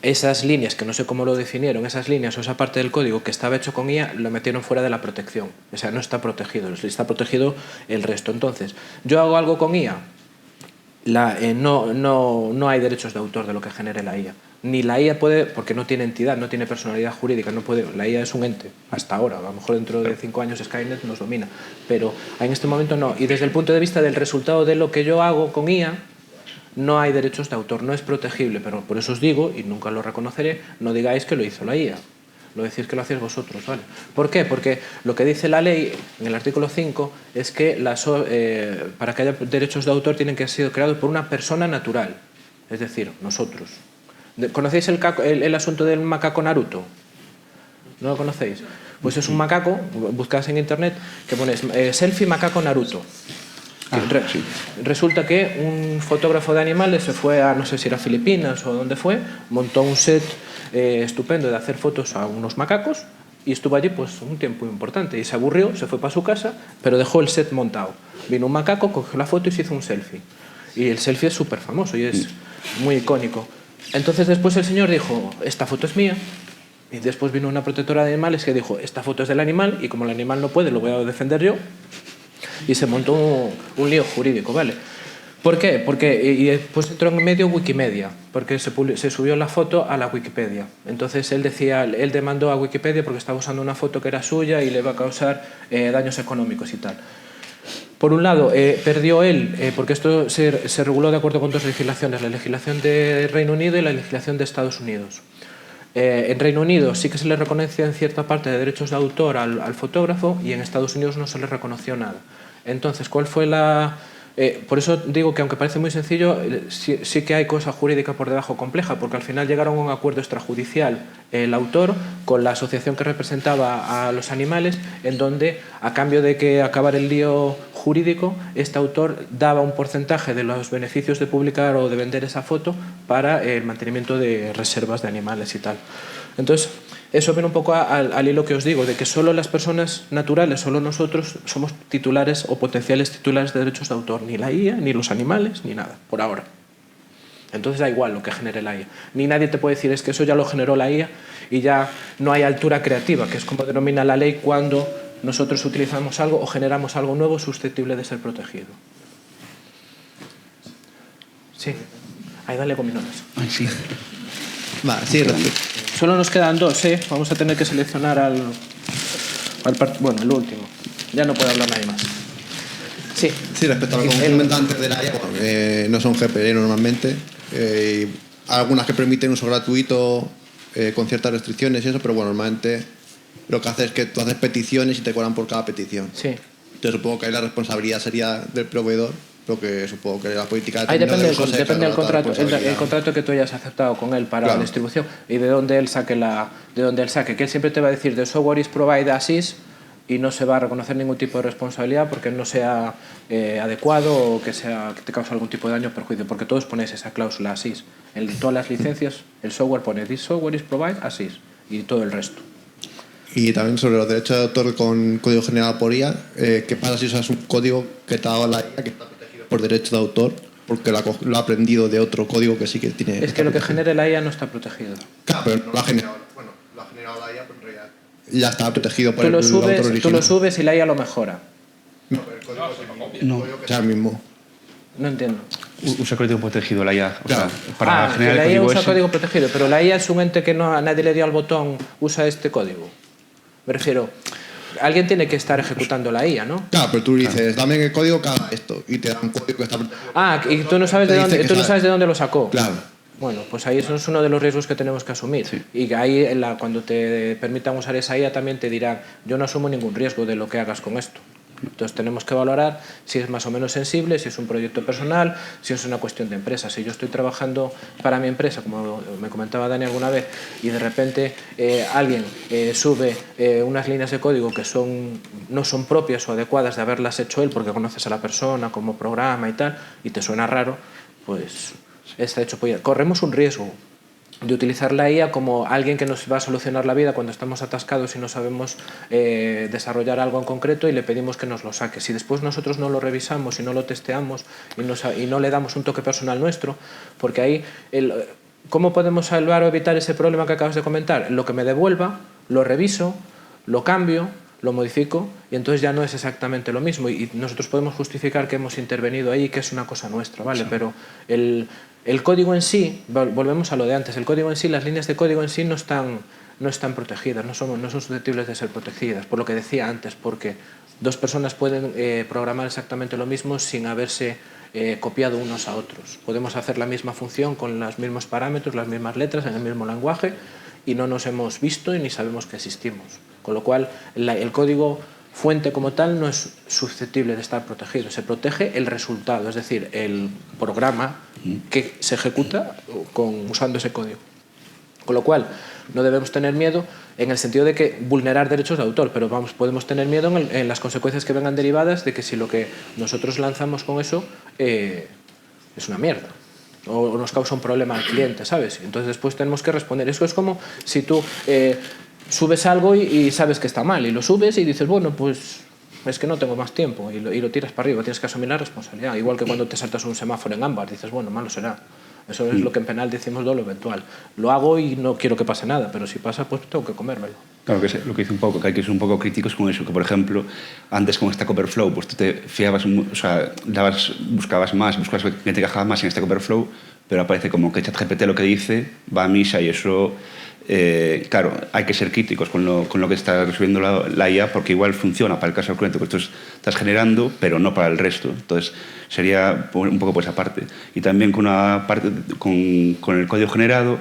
Esas líneas, que no sé cómo lo definieron, esas líneas o esa parte del código que estaba hecho con IA, lo metieron fuera de la protección. O sea, no está protegido, está protegido el resto. Entonces, yo hago algo con IA, no hay derechos de autor de lo que genere la IA. Ni la IA puede, porque no tiene entidad, no tiene personalidad jurídica, no puede, la IA es un ente, hasta ahora, a lo mejor dentro de 5 años Skynet nos domina, pero en este momento no. Y desde el punto de vista del resultado de lo que yo hago con IA, no hay derechos de autor, no es protegible, pero por eso os digo, y nunca lo reconoceré, no digáis que lo hizo la IA, lo decís que lo hacéis vosotros, ¿vale? ¿Por qué? Porque lo que dice la ley en el artículo 5 es que para que haya derechos de autor tienen que haber sido creados por una persona natural, es decir, nosotros. ¿Conocéis el asunto del macaco Naruto? ¿No lo conocéis? Pues es un macaco, buscáis en internet, que pones selfie macaco Naruto. Resulta que un fotógrafo de animales se fue a, no sé si era Filipinas o dónde fue, montó un set estupendo de hacer fotos a unos macacos y estuvo allí pues un tiempo importante y se aburrió, se fue para su casa, pero dejó el set montado. Vino un macaco, cogió la foto y se hizo un selfie. Y el selfie es súper famoso y es muy icónico. Entonces después el señor dijo, esta foto es mía. Y después vino una protectora de animales que dijo, esta foto es del animal y como el animal no puede, lo voy a defender yo. Y se montó un lío jurídico, ¿vale? ¿Por qué? Porque después entró en medio Wikimedia, porque se subió la foto a la Wikipedia. Entonces él demandó a Wikipedia porque estaba usando una foto que era suya y le iba a causar daños económicos y tal. Por un lado, perdió él, porque esto se reguló de acuerdo con dos legislaciones, la legislación de Reino Unido y la legislación de Estados Unidos. En Reino Unido sí que se le reconoce en cierta parte de derechos de autor al fotógrafo y en Estados Unidos no se le reconoció nada. Entonces, ¿cuál fue la...? Por eso digo que aunque parece muy sencillo, sí que hay cosa jurídica por debajo compleja, porque al final llegaron a un acuerdo extrajudicial el autor con la asociación que representaba a los animales, en donde a cambio de que acabara el lío jurídico, este autor daba un porcentaje de los beneficios de publicar o de vender esa foto para el mantenimiento de reservas de animales y tal. Entonces, eso viene un poco al hilo que os digo, de que solo las personas naturales, solo nosotros somos titulares o potenciales titulares de derechos de autor, ni la IA, ni los animales, ni nada, por ahora. Entonces da igual lo que genere la IA. Ni nadie te puede decir, es que eso ya lo generó la IA y ya no hay altura creativa, que es como denomina la ley cuando nosotros utilizamos algo o generamos algo nuevo susceptible de ser protegido. Sí. Ahí dale gominolas. Ay, sí. Va, sí, solo nos quedan dos, ¿eh? Vamos a tener que seleccionar el último. Ya no puede hablar nadie más. Sí. Sí, respecto a lo que comentaba antes de la IA, no son GPL normalmente. Algunas que permiten uso gratuito con ciertas restricciones y eso, pero bueno, normalmente lo que hace es que tú haces peticiones y te cobran por cada petición. Sí. Entonces supongo que ahí la responsabilidad sería del proveedor, lo que supongo que la política ahí depende del contrato, el contrato que tú hayas aceptado con él para la distribución y de dónde él saque que él siempre te va a decir the software is provided as is y no se va a reconocer ningún tipo de responsabilidad porque no sea adecuado o que te cause algún tipo de daño o perjuicio, porque todos ponéis esa cláusula as is. En todas las licencias el software pone this software is provided as is y todo el resto. Y también sobre los derechos de autor con código generado por IA, ¿qué pasa si usas un código que te ha dado la IA que está protegido por derechos de autor porque lo ha aprendido de otro código que sí que tiene... Es que lo que genere la IA no está protegido. Claro, pero no lo ha generado, lo ha generado la IA, pero en realidad ya está protegido por el autor original. Tú lo subes y la IA lo mejora. No, pero el código es el código que sea el mismo. No entiendo. Usa código protegido la IA. Claro. Para generar la el IA código usa código protegido, pero la IA es un ente que a nadie le dio al botón, usa este código. Me refiero, alguien tiene que estar ejecutando la IA, ¿no? Claro, pero tú dices, dame el código que haga esto, y te da un código que está... Y tú no sabes de dónde lo sacó. Claro. Bueno, pues ahí eso es uno de los riesgos que tenemos que asumir. Sí. Y que ahí, cuando te permitan usar esa IA, también te dirán, yo no asumo ningún riesgo de lo que hagas con esto. Entonces tenemos que valorar si es más o menos sensible, si es un proyecto personal, si es una cuestión de empresa. Si yo estoy trabajando para mi empresa, como me comentaba Dani alguna vez, y de repente alguien sube unas líneas de código que no son propias o adecuadas de haberlas hecho él porque conoces a la persona, como programa y tal, y te suena raro, pues está hecho. Corremos un riesgo de utilizar la IA como alguien que nos va a solucionar la vida cuando estamos atascados y no sabemos desarrollar algo en concreto y le pedimos que nos lo saque. Si después nosotros no lo revisamos y no lo testeamos y no le damos un toque personal nuestro, porque ahí, ¿cómo podemos salvar o evitar ese problema que acabas de comentar? Lo que me devuelva, lo reviso, lo cambio, lo modifico y entonces ya no es exactamente lo mismo y nosotros podemos justificar que hemos intervenido ahí, que es una cosa nuestra, ¿vale? Sí. Pero el código en sí, volvemos a lo de antes, el código en sí, las líneas de código en sí no están protegidas, no son susceptibles de ser protegidas, por lo que decía antes, porque dos personas pueden programar exactamente lo mismo sin haberse copiado unos a otros. Podemos hacer la misma función con los mismos parámetros, las mismas letras, en el mismo lenguaje y no nos hemos visto y ni sabemos que existimos. Con lo cual, el código fuente como tal no es susceptible de estar protegido. Se protege el resultado, es decir, el programa que se ejecuta usando ese código. Con lo cual, no debemos tener miedo en el sentido de que vulnerar derechos de autor, pero podemos tener miedo en las consecuencias que vengan derivadas de que si lo que nosotros lanzamos con eso es una mierda o nos causa un problema al cliente, ¿sabes? Entonces después tenemos que responder. Eso es como si tú subes algo y sabes que está mal y lo subes y dices, bueno, pues es que no tengo más tiempo y lo tiras para arriba, tienes que asumir la responsabilidad. Igual que cuando te saltas un semáforo en ámbar, dices, bueno, malo será. Eso es lo que en penal decimos dolo eventual. Lo hago y no quiero que pase nada, pero si pasa, pues tengo que comérmelo. Claro, que es lo que dice un poco, que hay que ser un poco críticos con eso, que por ejemplo, antes con Stack Overflow, pues tú te fiabas, o sea, buscabas que te encajaba más en Stack Overflow, pero aparece como que ChatGPT lo que dice va a misa y eso... claro, hay que ser críticos con lo que está resolviendo la IA porque igual funciona para el caso concreto que tú estás generando, pero no para el resto. Entonces, sería un poco por esa parte. Y también con el código generado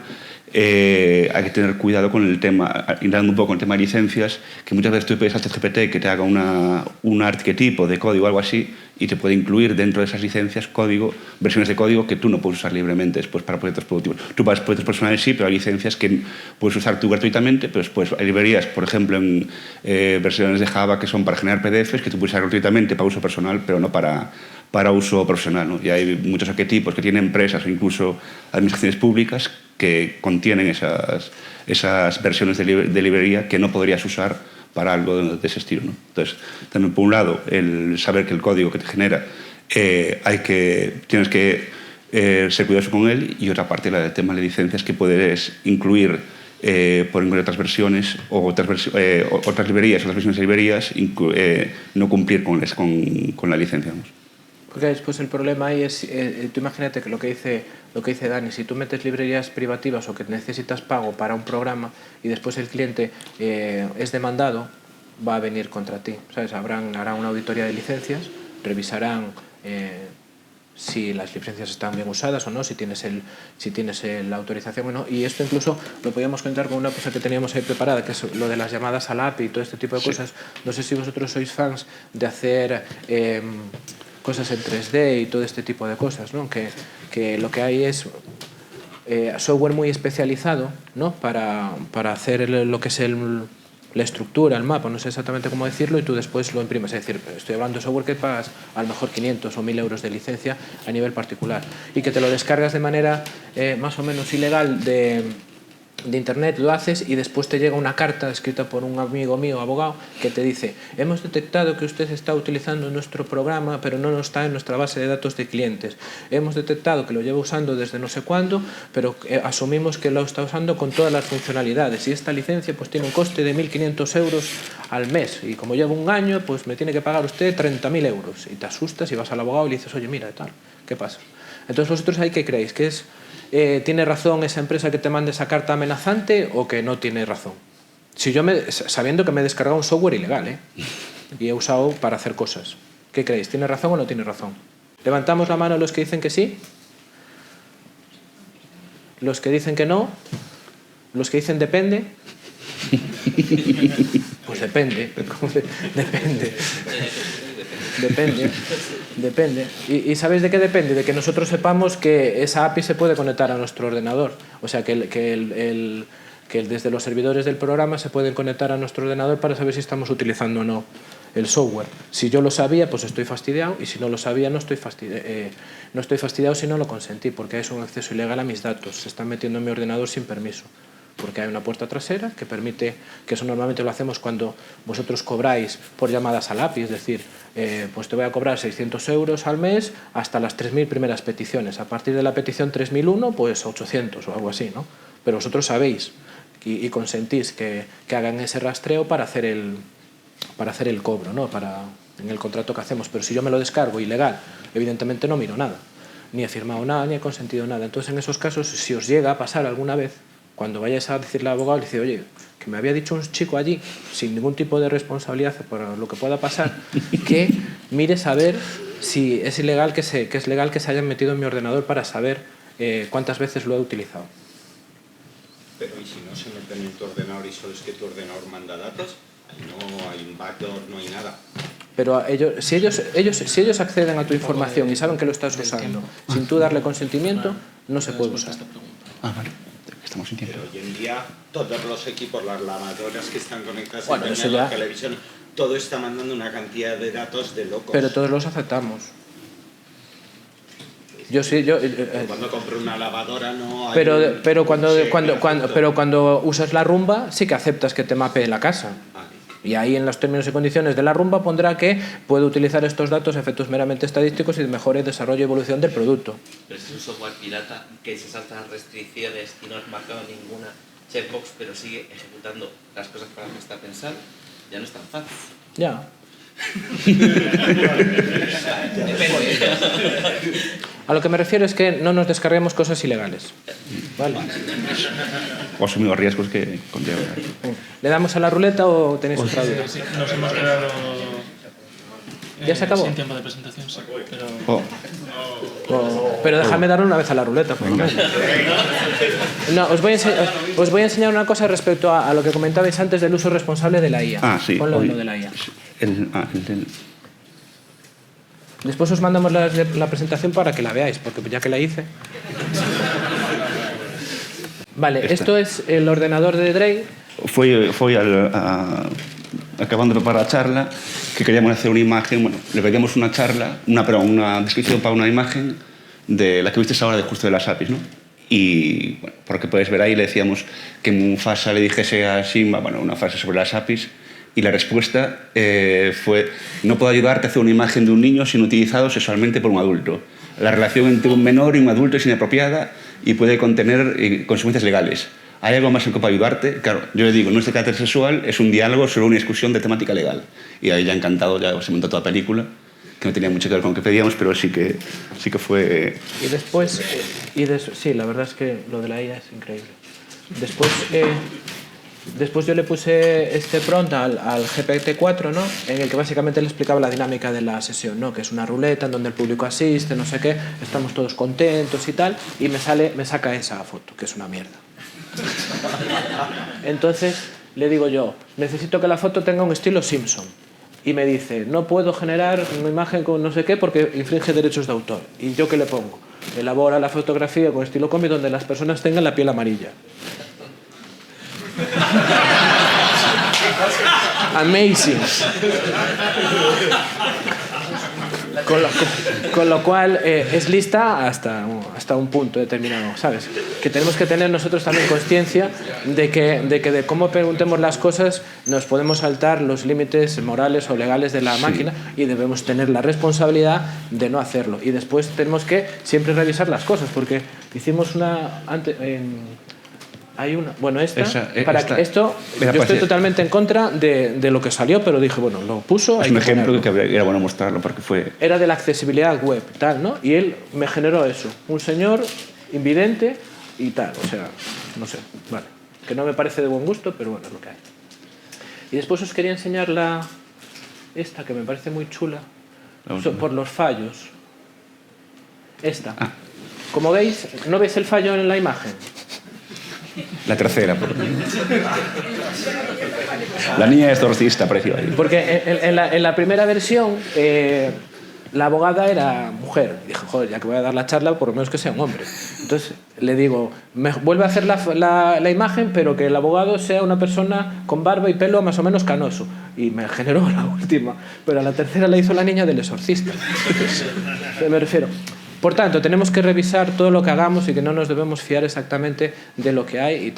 hay que tener cuidado con el tema, entrando un poco con el tema de licencias, que muchas veces tú pides a ChatGPT que te haga un arquetipo de código o algo así y te puede incluir dentro de esas licencias versiones de código que tú no puedes usar libremente después para proyectos productivos. Tú para proyectos personales sí, pero hay licencias que puedes usar tú gratuitamente, pero después hay librerías, por ejemplo, en versiones de Java que son para generar PDFs que tú puedes usar gratuitamente para uso personal, pero no para uso profesional, ¿no? Y hay muchos arquetipos que tienen empresas o incluso administraciones públicas que contienen esas versiones de librería que no podrías usar para algo de ese estilo, ¿no? Entonces, también por un lado, el saber que el código que te genera tienes que ser cuidadoso con él, y otra parte, el tema de licencias que puedes incluir por incluir otras versiones o otras librerías, otras versiones de librerías, no cumplir con la licencia, ¿no? Porque después el problema ahí es, tú imagínate que lo que dice Dani, si tú metes librerías privativas o que necesitas pago para un programa y después el cliente es demandado, va a venir contra ti, ¿sabes? Harán una auditoría de licencias, revisarán si las licencias están bien usadas o no, si tienes la autorización o no, y esto incluso lo podíamos contar con una cosa que teníamos ahí preparada, que es lo de las llamadas a la API y todo este tipo de cosas. No sé si vosotros sois fans de hacer... cosas en 3D y todo este tipo de cosas, ¿no? Que lo que hay es software muy especializado, ¿no? para hacer lo que es la estructura, el mapa, no sé exactamente cómo decirlo, y tú después lo imprimes. Es decir, estoy hablando de software que pagas a lo mejor 500 o 1000 euros de licencia a nivel particular y que te lo descargas de manera más o menos ilegal de internet, lo haces y después te llega una carta escrita por un amigo mío, abogado, que te dice: hemos detectado que usted está utilizando nuestro programa pero no está en nuestra base de datos de clientes, hemos detectado que lo lleva usando desde no sé cuándo, pero asumimos que lo está usando con todas las funcionalidades y esta licencia pues tiene un coste de 1.500 euros al mes y como llevo un año pues me tiene que pagar usted 30.000 euros, y te asustas y vas al abogado y le dices: oye, mira, tal, ¿qué pasa? Entonces vosotros ahí, ¿qué creéis? ¿Que ¿tiene razón esa empresa que te mande esa carta amenazante o que no tiene razón? sabiendo que me he descargado un software ilegal, ¿eh? Y he usado para hacer cosas. ¿Qué creéis? ¿Tiene razón o no tiene razón? Levantamos la mano los que dicen que sí, los que dicen que no, los que dicen depende. Pues depende. Depende. ¿Y sabéis de qué depende? De que nosotros sepamos que esa API se puede conectar a nuestro ordenador. O sea, que desde los servidores del programa se pueden conectar a nuestro ordenador para saber si estamos utilizando o no el software. Si yo lo sabía, pues estoy fastidiado, y si no lo sabía, no estoy fastidiado si no lo consentí, porque es un acceso ilegal a mis datos. Se están metiendo en mi ordenador sin permiso, porque hay una puerta trasera que permite, que eso normalmente lo hacemos cuando vosotros cobráis por llamadas al API, es decir, pues te voy a cobrar 600 euros al mes hasta las 3.000 primeras peticiones. A partir de la petición 3.001, pues 800 o algo así, ¿no? Pero vosotros sabéis y consentís que hagan ese rastreo para hacer el cobro, ¿no? En el contrato que hacemos. Pero si yo me lo descargo ilegal, evidentemente no miro nada, ni he firmado nada, ni he consentido nada. Entonces, en esos casos, si os llega a pasar alguna vez, cuando vayáis a decirle al abogado, le dice, oye, que me había dicho un chico allí, sin ningún tipo de responsabilidad por lo que pueda pasar, que mires a ver si es ilegal que es legal que se hayan metido en mi ordenador para saber cuántas veces lo he utilizado. Pero ¿y si no se meten en tu ordenador y solo es que tu ordenador manda datos? No hay un backdoor, no hay nada. Pero si ellos acceden a tu información y saben que lo estás usando sin tú darle consentimiento, no se puede usar. Vale. Estamos sin tiempo. Pero hoy en día todos los equipos, las lavadoras que están conectadas bueno, a la televisión, todo está mandando una cantidad de datos de locos. Pero todos los aceptamos. Cuando compro una lavadora no hay... Pero cuando usas la rumba sí que aceptas que te mapee la casa. Y ahí en los términos y condiciones de la rumba pondrá que puede utilizar estos datos a efectos meramente estadísticos y de mejora y desarrollo y evolución del producto. Pero es un software pirata que se salta las restricciones y no has marcado ninguna checkbox, pero sigue ejecutando las cosas para las que está pensado. Ya no es tan fácil. Ya. A lo que me refiero es que no nos descarguemos cosas ilegales. ¿Vale? O asumimos riesgos que conlleva. ¿Le damos a la ruleta o tenéis otra duda? Sí, nos hemos quedado... ¿Ya se acabó? Sin tiempo de presentación, sí. Pero dejadme darle una vez a la ruleta. No, os voy a enseñar una cosa respecto a lo que comentabais antes del uso responsable de la IA. Sí. Ponlo lo de la IA. Después os mandamos la presentación para que la veáis, porque ya que la hice... Vale, esto es el ordenador de Drake. Fue acabando de preparar la charla, que queríamos hacer una imagen, bueno, le pedíamos una descripción para una imagen de la que viste ahora de justo de las APIs, ¿no? Y, bueno, por lo que puedes ver ahí, le decíamos que Mufasa le dijese a Simba, bueno, una frase sobre las APIs, y la respuesta fue: no puedo ayudarte a hacer una imagen de un niño sin utilizado sexualmente por un adulto. La relación entre un menor y un adulto es inapropiada y puede contener consecuencias legales. ¿Hay algo más en que pueda ayudarte? Claro, yo le digo, no es de carácter sexual, es un diálogo sobre una discusión de temática legal. Y ahí ya encantado, ya se montó toda la película, que no tenía mucho que ver con lo que pedíamos, pero sí que fue... Y después, sí, la verdad es que lo de la IA es increíble. Después yo le puse este prompt al GPT-4, ¿no? En el que básicamente le explicaba la dinámica de la sesión, ¿no? Que es una ruleta en donde el público asiste, no sé qué, estamos todos contentos y tal, y me saca esa foto, que es una mierda. Entonces le digo yo, necesito que la foto tenga un estilo Simpson. Y me dice, no puedo generar una imagen con no sé qué porque infringe derechos de autor. ¿Y yo qué le pongo? Elabora la fotografía con estilo cómic donde las personas tengan la piel amarilla. Amazing. Con lo cual es lista hasta un punto determinado, ¿sabes? Que tenemos que tener nosotros también conciencia de que de cómo preguntemos las cosas nos podemos saltar los límites morales o legales de la máquina y debemos tener la responsabilidad de no hacerlo. Y después tenemos que siempre revisar las cosas, porque hicimos una... Hay una... Bueno, esto... Yo estoy totalmente en contra de lo que salió, pero dije, bueno, lo puso... Es un ejemplo que era bueno mostrarlo, porque fue... Era de la accesibilidad web, tal, ¿no? Y él me generó eso. Un señor invidente y tal. O sea, no sé, vale. Que no me parece de buen gusto, pero bueno, es lo que hay. Y después os quería enseñar esta, que me parece muy chula, por los fallos. Esta. Como veis, ¿no veis el fallo en la imagen? La tercera. La niña es exorcista, apareció ahí. Porque en la primera versión la abogada era mujer. Dije, joder, ya que voy a dar la charla, por lo menos que sea un hombre. Entonces le digo, vuelve a hacer la imagen, pero que el abogado sea una persona con barba y pelo más o menos canoso. Y me generó la última. Pero a la tercera la hizo la niña del exorcista. Me refiero. Por tanto, tenemos que revisar todo lo que hagamos y que no nos debemos fiar exactamente de lo que hay y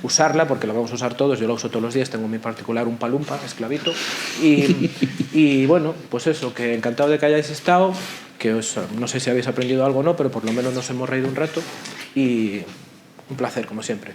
usarla, porque la vamos a usar todos. Yo la uso todos los días, tengo en mi particular un palumpa, esclavito. Y bueno, pues eso, que encantado de que hayáis estado, que no sé si habéis aprendido algo o no, pero por lo menos nos hemos reído un rato y un placer, como siempre.